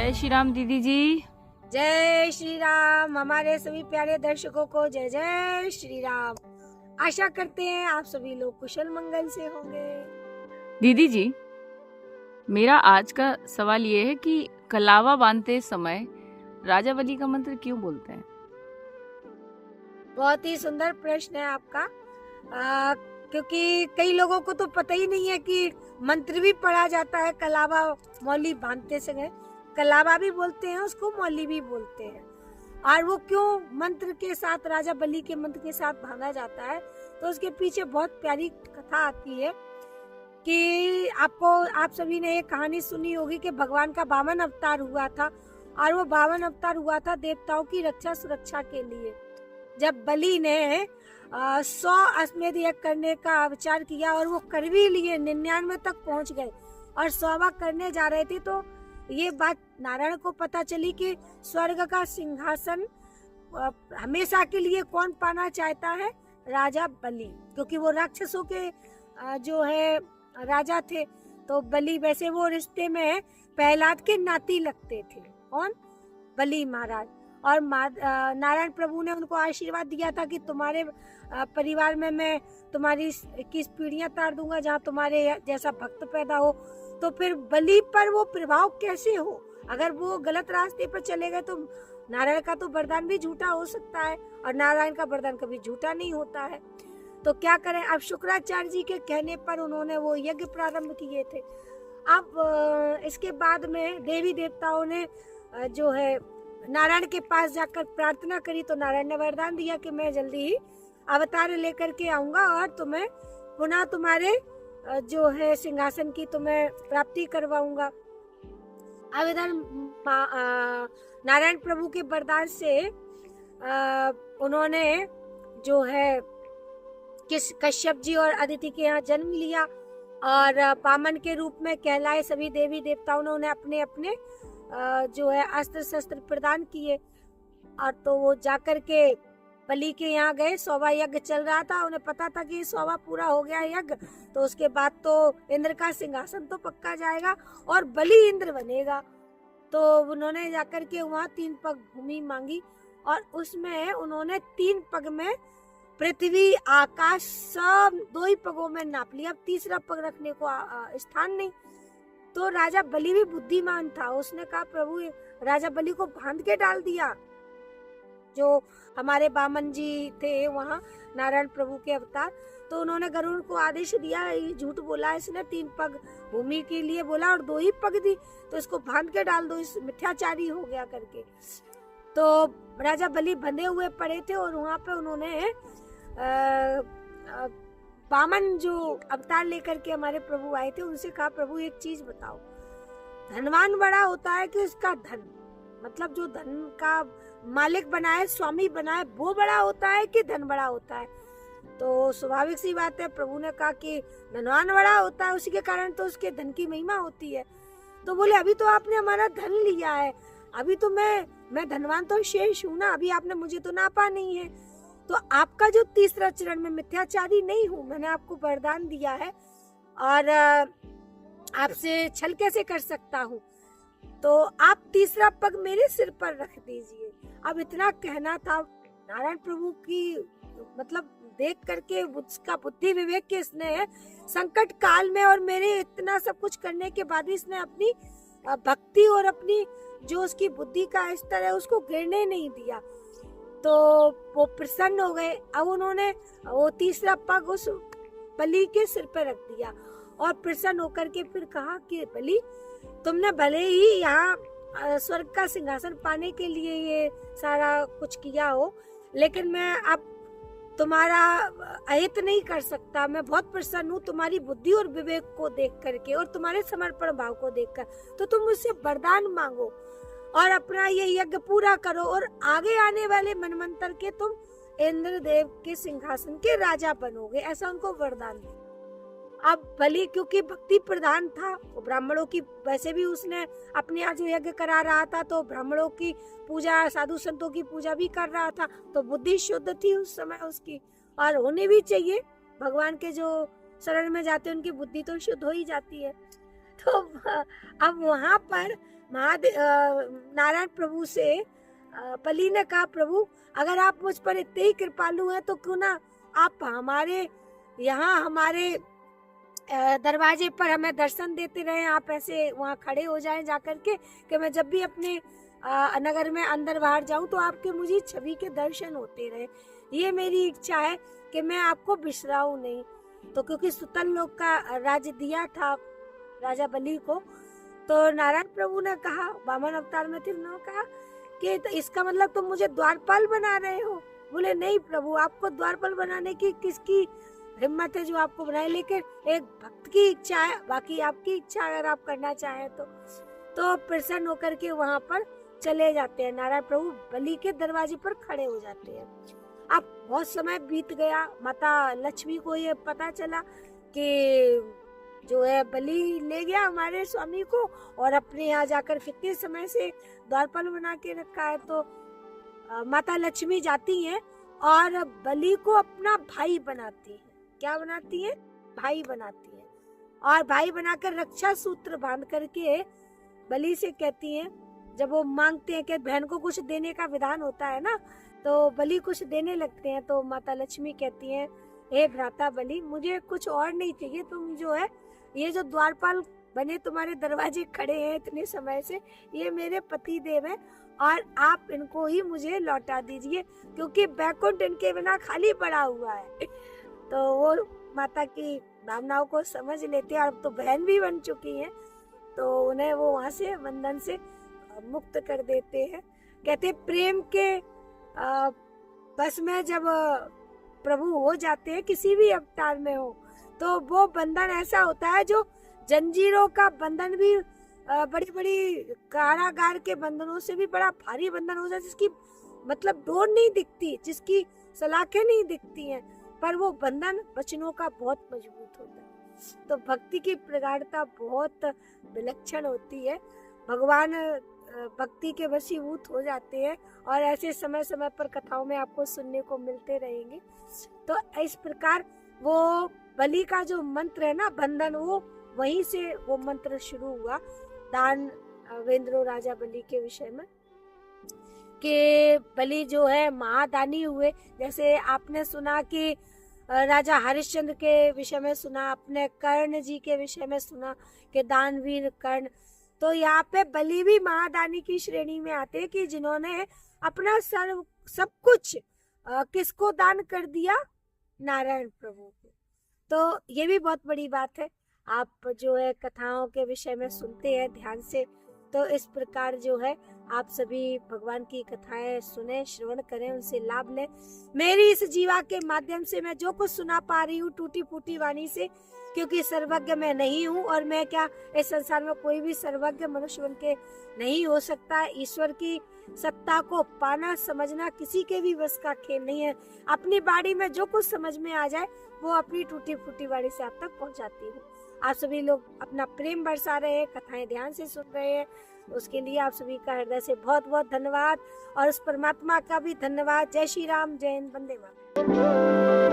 जय श्री राम दीदी जी। जय श्री राम। हमारे सभी प्यारे दर्शकों को जय जय श्री राम। आशा करते हैं आप सभी लोग कुशल मंगल से होंगे। दीदी जी, मेरा आज का सवाल ये है कि कलावा बांधते समय राजा बलि का मंत्र क्यों बोलते हैं? बहुत ही सुंदर प्रश्न है आपका। क्योंकि कई लोगों को तो पता ही नहीं है कि मंत्र भी पढ़ा जाता है कलावा मौली बांधते समय। कलावा भी बोलते हैं उसको, मौली भी बोलते हैं। और वो क्यों मंत्र के साथ, राजा बलि के मंत्र के साथ बांधा जाता है, तो उसके पीछे बहुत प्यारी कथा आती है कि आप सभी ने एक कहानी सुनी होगी कि भगवान का 52 अवतार हुआ था। और वो 52 अवतार हुआ था देवताओं की रक्षा सुरक्षा के लिए। जब बलि ने 100 अश्वमेध यज्ञ करने का विचार किया और वो कर भी लिए, 99 तक पहुंच गए और 100वां करने जा रहे थे, तो ये बात नारायण को पता चली कि स्वर्ग का सिंहासन हमेशा के लिए कौन पाना चाहता है? राजा बलि, क्योंकि वो राक्षसों के जो है राजा थे। तो बलि, वैसे वो रिश्ते में प्रहलाद के नाती लगते थे। कौन? बलि महाराज। और नारायण प्रभु ने उनको आशीर्वाद दिया था कि तुम्हारे परिवार में मैं तुम्हारी 21 पीढ़ियां तार दूंगा जहाँ तुम्हारे जैसा भक्त पैदा हो। तो फिर बलि पर वो प्रभाव कैसे हो? अगर वो गलत रास्ते पर चले गए तो नारायण का तो वरदान भी झूठा हो सकता है, और नारायण का वरदान कभी झूठा नहीं होता है। तो क्या करें? अब शुक्राचार्य जी के कहने पर उन्होंने वो यज्ञ प्रारंभ किए थे। अब इसके बाद में देवी देवताओं ने जो है नारायण के पास जाकर प्रार्थना करी, तो नारायण ने वरदान दिया कि मैं जल्दी ही अवतार लेकर के आऊंगा और तुम्हें पुनः तुम्हारे जो है सिंहासन की तुम्हें प्राप्ति करवाऊंगा। अब इधर नारायण प्रभु के वरदान से उन्होंने जो है कश्यप जी और अदिति के यहाँ जन्म लिया और वामन के रूप में कहलाए। सभी देवी देवताओं ने उन्हें अपने अपने जो है अस्त्र शस्त्र प्रदान किए। और तो वो जाकर के बलि के यहाँ गए। 100वां यज्ञ चल रहा था, उन्हें पता था कि 100वां पूरा हो गया यज्ञ, तो उसके बाद तो इंद्र का सिंहासन तो पक्का जाएगा और बलि इंद्र बनेगा। तो उन्होंने जाकर के वहाँ 3 पग भूमि मांगी और उसमें उन्होंने 3 पग में पृथ्वी आकाश सब 2 ही पगों में नाप लिया। अब तीसरा पग रखने को स्थान नहीं। तो राजा बलि भी बुद्धिमान था, उसने कहा प्रभु राजा बलि को बांध के डाल दिया। जो हमारे वामन जी थे वहाँ नारायण प्रभु के अवतार, तो उन्होंने गरुड़ को आदेश दिया, ये झूठ बोला इसने, 3 पग भूमि के लिए बोला और 2 ही पग दी, तो इसको बांध के डाल दो, इस मिथ्याचारी हो गया करके। तो राजा बलि बंधे हुए पड़े थे और वहाँ पे उन्होंने वामन जो अवतार लेकर के हमारे प्रभु आए थे, उनसे कहा प्रभु एक चीज बताओ, धनवान बड़ा होता है कि उसका धन, मतलब जो धन का मालिक बनाए, स्वामी बनाए, वो बड़ा होता है कि धन बड़ा होता है? तो स्वाभाविक सी बात है, प्रभु ने कहा कि धनवान बड़ा होता है, उसी के कारण तो उसके धन की महिमा होती है। तो बोले अभी तो आपने हमारा धन लिया है, अभी तो मैं धनवान तो शेष हूँ ना, अभी आपने मुझे तो नापा नहीं है। तो आपका जो तीसरा चरण में मिथ्याचारी नहीं हूँ, मैंने आपको वरदान दिया है और आपसे छल कैसे कर सकता हूँ? तो आप तीसरा पग मेरे सिर पर रख दीजिए। अब इतना कहना था नारायण प्रभु की, मतलब देख करके उसका बुद्धि विवेक के इसने संकट काल में और मेरे इतना सब कुछ करने के बाद भी इसने अपनी भक्ति और अपनी जो उसकी बुद्धि का स्तर है उसको गिरने नहीं दिया। तो वो प्रसन्न हो गए। अब उन्होंने वो तीसरा पग उस बलि के सिर पर रख दिया और प्रसन्न होकर के फिर कहा कि बलि तुमने भले ही यहाँ स्वर्ग का सिंहासन पाने के लिए ये सारा कुछ किया हो, लेकिन मैं अब तुम्हारा अहित नहीं कर सकता। मैं बहुत प्रसन्न हूँ तुम्हारी बुद्धि और विवेक को देख करके और तुम्हारे समर्पण भाव को देखकर। तो तुम मुझसे वरदान मांगो और अपना ये यज्ञ पूरा करो और आगे आने वाले मनवंतर के तुम इंद्रदेव के सिंहासन के राजा बनोगे, ऐसा उनको वरदान दिया। अब बलि क्योंकि भक्ति प्रधान था, ब्राह्मणों की वैसे भी उसने अपने यहाँ जो यज्ञ करा रहा था, तो ब्राह्मणों की पूजा, साधु संतों की पूजा भी कर रहा था, तो बुद्धि शुद्ध थी उस समय उसकी, और होनी भी चाहिए। भगवान के जो शरण में जाते हैं उनकी बुद्धि तो शुद्ध हो ही जाती है। तो अब वहां पर नारायण प्रभु से बलि ने कहा, प्रभु अगर आप मुझ पर इतने ही कृपालु हैं तो क्यों ना आप हमारे यहाँ हमारे दरवाजे पर हमें दर्शन देते रहे, आप ऐसे वहाँ खड़े हो जाएं जाकर के कि मैं जब भी अपने नगर में अंदर बाहर जाऊं तो आपके मुझे छवि के दर्शन होते रहे। ये मेरी इच्छा है कि मैं आपको बिसराऊं नहीं। तो क्योंकि सुतल लोक का राज्य दिया था राजा बलि को, तो नारायण प्रभु ने कहा, वामन अवतार में थे, उन्होंने कहा कि तो इसका मतलब तुम मुझे द्वारपाल बना रहे हो। बोले नहीं प्रभु, आपको द्वारपाल बनाने की किसकी हिम्मत है जो आपको बनाए, लेकिन एक भक्त की इच्छा है, बाकी आपकी इच्छा अगर आप करना चाहें तो प्रसन्न होकर के वहां पर चले जाते हैं। नारायण प्रभु बलि के दरवाजे पर खड़े हो जाते हैं। अब बहुत समय बीत गया, माता लक्ष्मी को ये पता चला कि जो है बलि ले गया हमारे स्वामी को और अपने यहाँ जाकर कितने समय से द्वारपाल बना के रखा है। तो माता लक्ष्मी जाती हैं और बलि को अपना भाई बनाती है। क्या बनाती है? भाई बनाती है। और भाई बनाकर रक्षा सूत्र बांध करके बलि से कहती हैं, जब वो मांगते हैं कि बहन को कुछ देने का विधान होता है ना, तो बलि कुछ देने लगते हैं। तो माता लक्ष्मी कहती हैं, हे भ्राता बलि, मुझे कुछ और नहीं चाहिए, तुम जो है ये जो द्वारपाल बने तुम्हारे दरवाजे खड़े हैं इतने समय से, ये मेरे पति देव हैं और आप इनको ही मुझे लौटा दीजिए, क्योंकि बैकुंठ इनके बिना खाली पड़ा हुआ है। तो वो माता की भावनाओं को समझ लेते हैं और अब तो बहन भी बन चुकी हैं, तो उन्हें वो वहां से बंधन से मुक्त कर देते हैं। कहते प्रेम के बस में जब प्रभु हो जाते हैं, किसी भी अवतार में हो, तो वो बंधन ऐसा होता है जो जंजीरों का बंधन भी बड़ी बड़ी कारागार के बंधनों से भी बड़ा भारी बंधन होता है, जिसकी मतलब डोर नहीं दिखती, जिसकी सलाखें नहीं दिखती हैं, पर वो बंधन वचनों का बहुत मजबूत होता है। तो भक्ति की प्रगाढ़ता बहुत विलक्षण होती है। भगवान भक्ति के वशीभूत हो जाते हैं और ऐसे समय समय पर कथाओं में आपको सुनने को मिलते रहेंगे। तो इस प्रकार वो बलि का जो मंत्र है ना, बंधन, वो वहीं से वो मंत्र शुरू हुआ दानवेंद्र राजा बलि के विषय में, कि बलि जो है महादानी हुए। जैसे आपने सुना कि राजा हरिश्चंद्र के विषय में सुना, आपने कर्ण जी के विषय में सुना कि दानवीर कर्ण, तो यहाँ पे बलि भी महादानी की श्रेणी में आते हैं कि जिन्होंने अपना सर्व सब कुछ किसको दान कर दिया? नारायण प्रभु को। तो ये भी बहुत बड़ी बात है। आप जो है कथाओं के विषय में सुनते हैं ध्यान से, तो इस प्रकार जो है आप सभी भगवान की कथाएं सुने, श्रवण करें, उनसे लाभ लें। मेरी इस जीवा के माध्यम से मैं जो कुछ सुना पा रही हूँ टूटी फूटी वाणी से, क्योंकि सर्वज्ञ मैं नहीं हूँ और मैं क्या, इस संसार में कोई भी सर्वज्ञ मनुष्य बन के नहीं हो सकता। ईश्वर की सत्ता को पाना समझना किसी के भी बस का खेल नहीं है। अपनी बाड़ी में जो कुछ समझ में आ जाए वो अपनी टूटी फूटी बाड़ी से आप तक पहुँचाती हूँ। आप सभी लोग अपना प्रेम बरसा रहे हैं, कथाएं ध्यान से सुन रहे हैं, उसके लिए आप सभी का हृदय से बहुत बहुत धन्यवाद और उस परमात्मा का भी धन्यवाद। जय श्री राम, जय हिंद, वंदे मातरम।